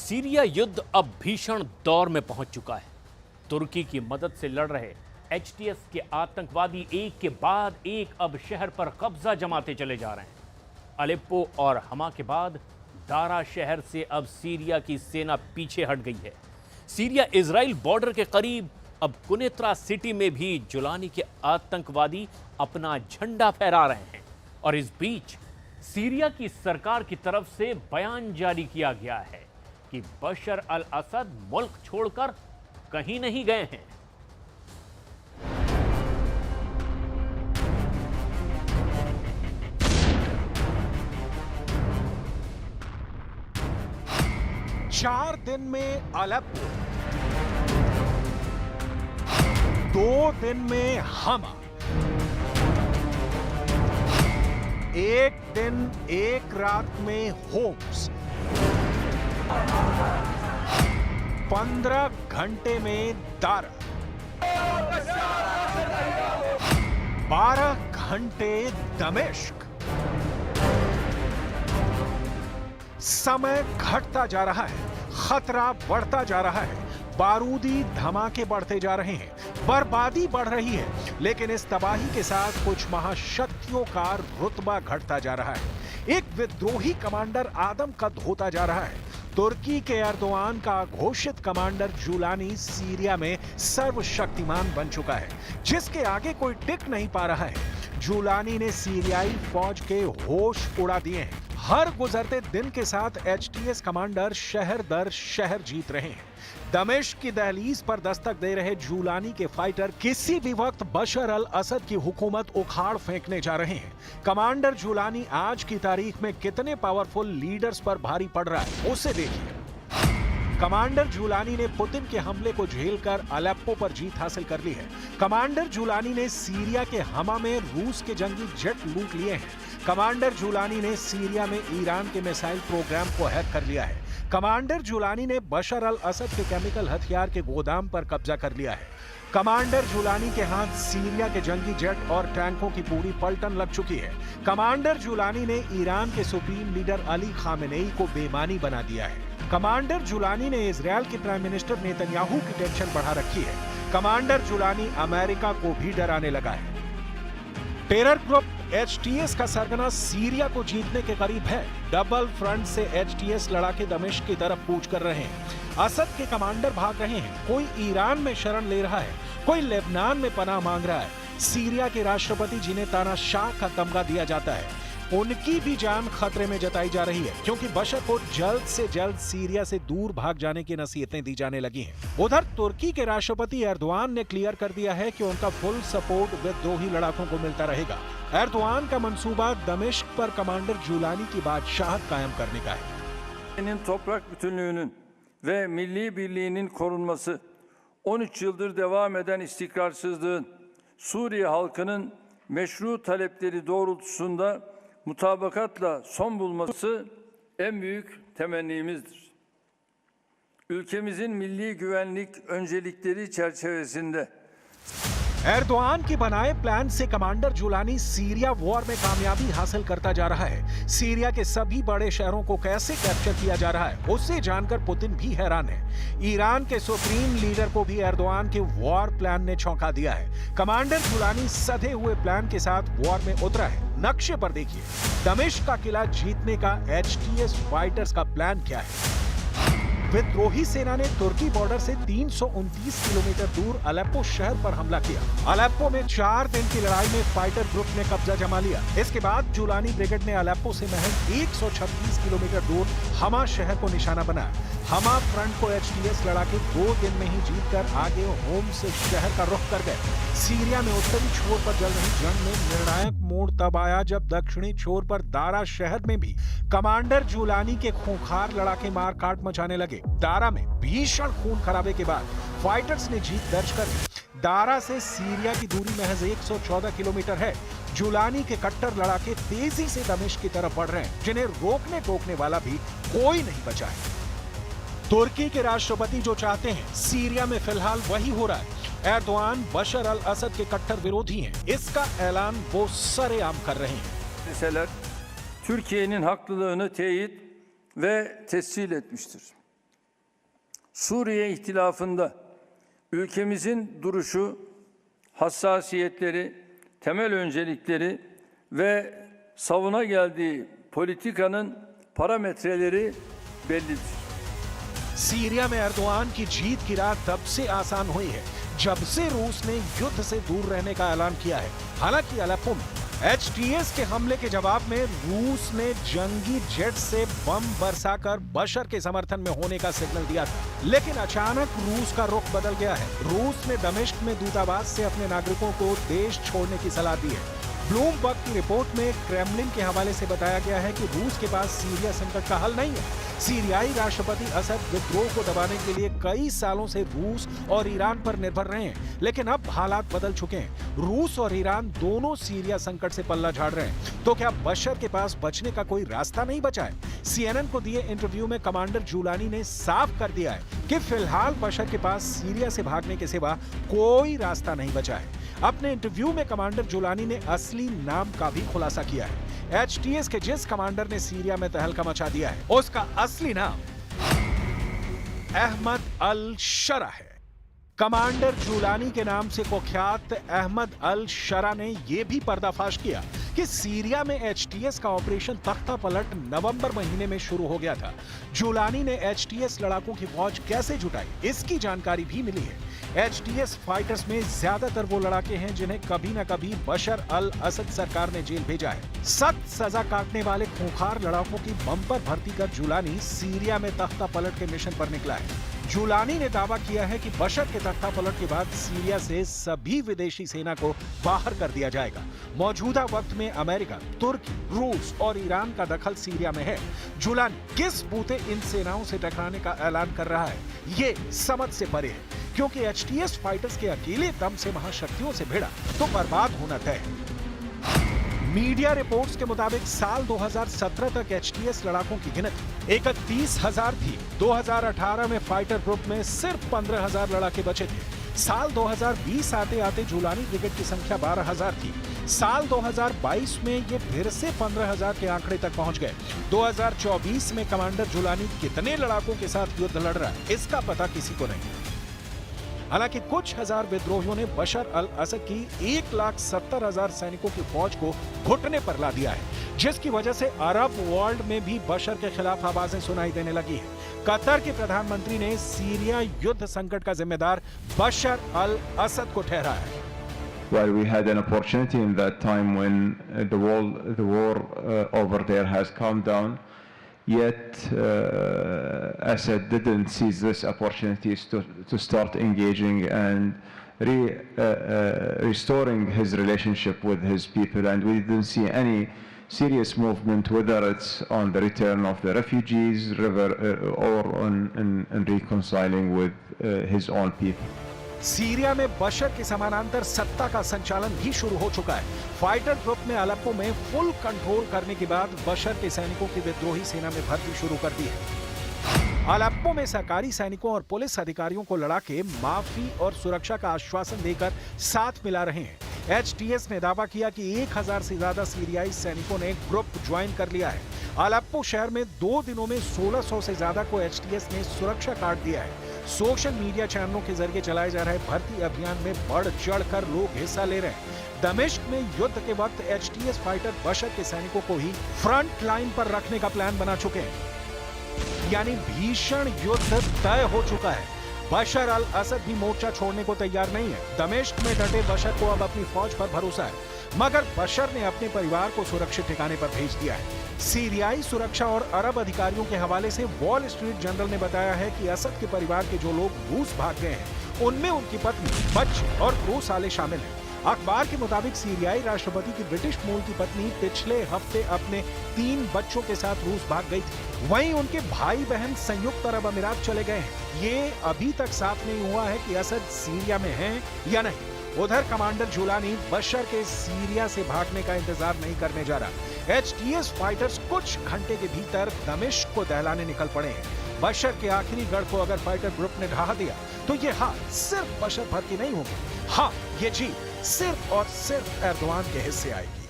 Syria युद्ध अब भीषण दौर में पहुंच चुका है। तुर्की की मदद से लड़ रहे एचटीएस के आतंकवादी एक के बाद एक अब शहर पर कब्जा जमाते चले जा रहे हैं। अलेप्पो और हमा के बाद दारा शहर से अब सीरिया की सेना पीछे हट गई है। सीरिया इजराइल बॉर्डर के करीब अब कुनेत्रा सिटी में भी जुलानी के आतंकवादी अपना झंडा फहरा रहे हैं। और इस बीच सीरिया की सरकार की तरफ से बयान जारी किया गया है कि बशर अल असद मुल्क छोड़कर कहीं नहीं गए हैं। चार दिन में अलेप्पो, 2 दिन में हमा, 1 दिन 1 रात में होम्स, 15 घंटे में दारा, 12 घंटे दमिश्क। समय घटता जा रहा है, खतरा बढ़ता जा रहा है, बारूदी धमाके बढ़ते जा रहे हैं, बर्बादी बढ़ रही है, लेकिन इस तबाही के साथ कुछ महाशक्तियों का रुतबा घटता जा रहा है। एक विद्रोही कमांडर आदमकद होता जा रहा है। तुर्की के एर्दोआन का घोषित कमांडर जुलानी सीरिया में सर्वशक्तिमान बन चुका है, जिसके आगे कोई टिक नहीं पा रहा है। जुलानी ने सीरियाई फौज के होश उड़ा दिए हैं। हर गुजरते दिन के साथ एचटीएस कमांडर शहर दर शहर जीत रहे हैं। दमिश्क की दहलीज पर दस्तक दे रहे जुलानी के फाइटर किसी भी वक्त बशर अल असद की हुकूमत उखाड़ फेंकने जा रहे हैं। कमांडर जुलानी आज की तारीख में कितने पावरफुल लीडर्स पर भारी पड़ रहा है, उसे देखिए। कमांडर जुलानी ने पुतिन के हमले को झेलकर अलेप्पो पर जीत हासिल कर ली है। कमांडर जुलानी ने सीरिया के हमा में रूस के जंगी जेट लूट लिए हैं। कमांडर जुलानी ने सीरिया में ईरान के मिसाइल प्रोग्राम को हैक कर लिया है। कमांडर जुलानी ने बशर अल असद के केमिकल हथियार के गोदाम पर कब्जा कर लिया है। कमांडर जुलानी के हाथ सीरिया के जंगी जेट और टैंकों की पूरी पलटन लग चुकी है। कमांडर जुलानी ने ईरान के सुप्रीम लीडर अली खामेनेई को बेईमानी बना दिया है। कमांडर जुलानी ने इजरायल के प्राइम मिनिस्टर नेतन्याहू की टेंशन बढ़ा रखी है। कमांडर जुलानी अमेरिका को भी डराने लगा है। टेरर ग्रुप एचटीएस का सरगना सीरिया को जीतने के करीब है। डबल फ्रंट से एचटीएस लड़ाके दमिश्क की तरफ कूच कर रहे हैं। असद के कमांडर भाग रहे हैं। कोई ईरान में शरण ले रहा है, कोई लेबनान में पनाह मांग रहा है। सीरिया के राष्ट्रपति जिन्हें तानाशाह का तमगा दिया जाता है, उनकी भी जान खतरे में जताई जा रही है, क्योंकि बशर को जल्द से जल्द सीरिया से दूर भाग जाने की नसीहतें दी जाने लगी हैं। उधर तुर्की के राष्ट्रपति एर्दोआन ने क्लियर कर दिया है कि उनका फुल सपोर्ट विद्रोही लड़ाकों को मिलता रहेगा। एर्दोआन का मंसूबा दमिश्क पर कमांडर जुलानी की बादशाहत कायम करने का है। Toprak bütünlüğünün ve milli birliğinin korunması, 13 yıldır devam eden istikrarsızlığın Suriye halkının meşru talepleri doğrultusunda mutabakatla son bulması en büyük temennimizdir. Ülkemizin milli güvenlik öncelikleri çerçevesinde Erdogan के बनाए प्लान से कमांडर जुलानी सीरिया वॉर में कामयाबी हासिल करता जा रहा है। सीरिया के सभी बड़े शहरों को कैसे कैप्चर किया जा रहा है, उससे जानकर पुतिन भी हैरान है। ईरान के सुप्रीम लीडर को भी एर्दोआन के वॉर प्लान ने चौंका दिया है। कमांडर जुलानी सधे हुए प्लान के साथ वॉर में उतरा है। नक्शे पर देखिए, दमिश्क का किला जीतने का एचटीएस फाइटर्स का प्लान क्या है। विद्रोही सेना ने तुर्की बॉर्डर से 329 किलोमीटर दूर अलेप्पो शहर पर हमला किया। अलेप्पो में 4 दिन की लड़ाई में फाइटर ग्रुप ने कब्जा जमा लिया। इसके बाद जुलानी ब्रिगेड ने अलेप्पो से महज 136 किलोमीटर दूर हमा शहर को निशाना बनाया। हमा फ्रंट को एचटीएस लड़ाके 2 दिन में ही जीतकर आगे होम्स शहर का रुख कर गए। सीरिया में उत्तरी छोर पर चल रही जंग में निर्णायक मोड़ तब आया जब दक्षिणी छोर पर दारा शहर में भी कमांडर जुलानी के खूंखार लड़ाके मार काट मचाने लगे। दारा में भीषण खून खराबे के बाद फाइटर्स ने जीत दर्ज कर ली। दारा से सीरिया की दूरी महज 114 किलोमीटर है। जुलानी के कट्टर लड़ाके तेजी से दमिश्क की तरफ बढ़ रहे हैं, जिन्हें रोकने टोकने वाला भी कोई नहीं बचा है। तुर्की के राष्ट्रपति जो चाहते हैं, सीरिया में फिलहाल वही हो रहा है। एर्दोआन बशर अल असद के कट्टर विरोधी हैं। इसका ऐलान वो सरेआम कर रहे हैं। Türkiye'nin haklılığını teyit ve tescil etmiştir. Suriye ihtilafında ülkemizin duruşu, hassasiyetleri, temel öncelikleri ve savuna geldiği politikanın parametreleri bellidir. Syria में एर्दोआन की जीत की राह तब से आसान हुई है जब से रूस ने युद्ध से दूर रहने का ऐलान किया है। हालांकि अलेप्पो में एचटीएस के हमले के जवाब में रूस ने जंगी जेट से बम बरसाकर बशर के समर्थन में होने का सिग्नल दिया था, लेकिन अचानक रूस का रुख बदल गया है। रूस ने दमिश्क में दूतावास से अपने नागरिकों को देश छोड़ने की सलाह दी है। ब्लूमबर्ग की रिपोर्ट में क्रेमलिन के हवाले से बताया गया है कि रूस के पास सीरिया संकट का हल नहीं है। सीरियाई राष्ट्रपति असद विद्रोह को दबाने के लिए कई सालों से रूस और ईरान पर निर्भर रहे हैं, लेकिन अब हालात बदल चुके हैं। रूस और ईरान दोनों सीरिया संकट से पल्ला झाड़ रहे हैं। तो क्या बशर के पास बचने का कोई रास्ता नहीं बचा है? CNN को दिए इंटरव्यू में कमांडर जुलानी ने साफ कर दिया है कि फिलहाल बशर के पास सीरिया से भागने के सिवा कोई रास्ता नहीं बचा है। अपने इंटरव्यू में कमांडर जुलानी ने असली नाम का भी खुलासा किया है। एचटीएस के जिस कमांडर ने सीरिया में तहलका मचा दिया है, उसका असली नाम अहमद अल शरा है। कमांडर जुलानी के नाम से कुख्यात अहमद अल शरा ने यह भी पर्दाफाश किया कि सीरिया में एचटीएस का ऑपरेशन तख्ता पलट नवंबर महीने में शुरू हो गया था। जुलानी ने एचटीएस लड़ाकों की फौज कैसे जुटाई, इसकी जानकारी भी मिली है। एचटीएस फाइटर्स में ज्यादातर वो लड़ाके हैं जिन्हें कभी न कभी बशर अल असद सरकार ने जेल भेजा है। सख्त सजा काटने वाले खूंखार लड़ाकों की बम्पर भर्ती कर जुलानी सीरिया में तख्ता पलट के मिशन पर निकला है। जुलानी ने दावा किया है कि बशर के तख्ता पलट के बाद सीरिया से सभी विदेशी सेना को बाहर कर दिया जाएगा। मौजूदा वक्त में अमेरिका, तुर्की, रूस और ईरान का दखल सीरिया में है। जुलानी किस बूते इन सेनाओं से टकराने का ऐलान कर रहा है, ये समझ से परे है, क्योंकि एचटीएस फाइटर्स के अकेले दम से महाशक्तियों से भिड़ा तो बर्बाद होना तय है। मीडिया रिपोर्ट्स के मुताबिक साल 2017 तक एचटीएस लड़ाकों की गिनती 31,000 थी। 2018 में फाइटर ग्रुप में सिर्फ 15,000 लड़ाके बचे थे। साल 2020 आते आते जुलानी ब्रिगेड की संख्या 12,000 थी। साल 2022 में ये फिर से 15,000 के आंकड़े तक पहुंच गए। 2024 में कमांडर जुलानी कितने लड़ाकों के साथ युद्ध लड़ रहा है, इसका पता किसी को नहीं। हालांकि कुछ हजार विद्रोहियों ने बशर अल असद की 1,70,000 सैनिकों की फौज को घुटने पर ला दिया है, जिसकी वजह से अरब वर्ल्ड में भी बशर के खिलाफ आवाजें सुनाई देने लगी है। कतर के प्रधानमंत्री ने सीरिया युद्ध संकट का जिम्मेदार बशर अल असद को ठहराया है। While we had an opportunity in that time when the war over there has calmed down, yet Assad didn't seize this opportunity to start engaging and restoring his relationship with his people, and we didn't see any serious movement, whether it's on the return of the refugees or on reconciling with his own people. Syria में बशर के समानांतर सत्ता का संचालन भी शुरू हो चुका है। फाइटर ग्रुप ने अलेप्पो में फुल कंट्रोल करने के बाद बशर के सैनिकों की विद्रोही सेना में भर्ती शुरू कर दी है। अलेप्पो में सरकारी सैनिकों और पुलिस अधिकारियों को लड़ा के माफी और सुरक्षा का आश्वासन देकर साथ मिला रहे हैं। एचटीएस ने दावा किया कि 1,000 से ज्यादा सीरियाई सैनिकों ने ग्रुप ज्वाइन कर लिया है। अलेप्पो शहर में 2 दिनों में 1,600 से ज्यादा को एचटीएस ने सुरक्षा कार्ड दिया है। सोशल मीडिया चैनलों के जरिए चलाए जा रहे भर्ती अभियान में बढ़ चढ़कर लोग हिस्सा ले रहे हैं। दमिश्क में युद्ध के वक्त एचटीएस फाइटर बशर के सैनिकों को ही फ्रंट लाइन पर रखने का प्लान बना चुके हैं, यानी भीषण युद्ध तय हो चुका है। बशर अल असद भी मोर्चा छोड़ने को तैयार नहीं है। दमिश्क में डटे बशर को अब अपनी फौज पर भरोसा है, मगर बशर ने अपने परिवार को सुरक्षित ठिकाने पर भेज दिया है। सीरियाई सुरक्षा और अरब अधिकारियों के हवाले से वॉल स्ट्रीट जर्नल ने बताया है कि असद के परिवार के जो लोग रूस भाग गए हैं, उनमें उनकी पत्नी, बच्चे और 2 साले शामिल हैं। अखबार के मुताबिक सीरियाई राष्ट्रपति की ब्रिटिश मूल की पत्नी पिछले हफ्ते अपने 3 बच्चों के साथ रूस भाग गई थी। वहीं उनके भाई बहन संयुक्त अरब अमीरात चले गए हैं। ये अभी तक साफ नहीं हुआ है कि असद सीरिया में हैं या नहीं। उधर कमांडर जुलानी बशर के सीरिया से भागने का इंतजार नहीं करने जा रहा। एचटीएस फाइटर्स कुछ घंटे के भीतर दमिश्क को दहलाने निकल पड़े हैं। बशर के आखिरी गढ़ को अगर फाइटर ग्रुप ने ढहा दिया तो ये हार सिर्फ बशर भर की नहीं होगी। हाँ, ये जीत सिर्फ और सिर्फ एर्दोआन के हिस्से आएगी।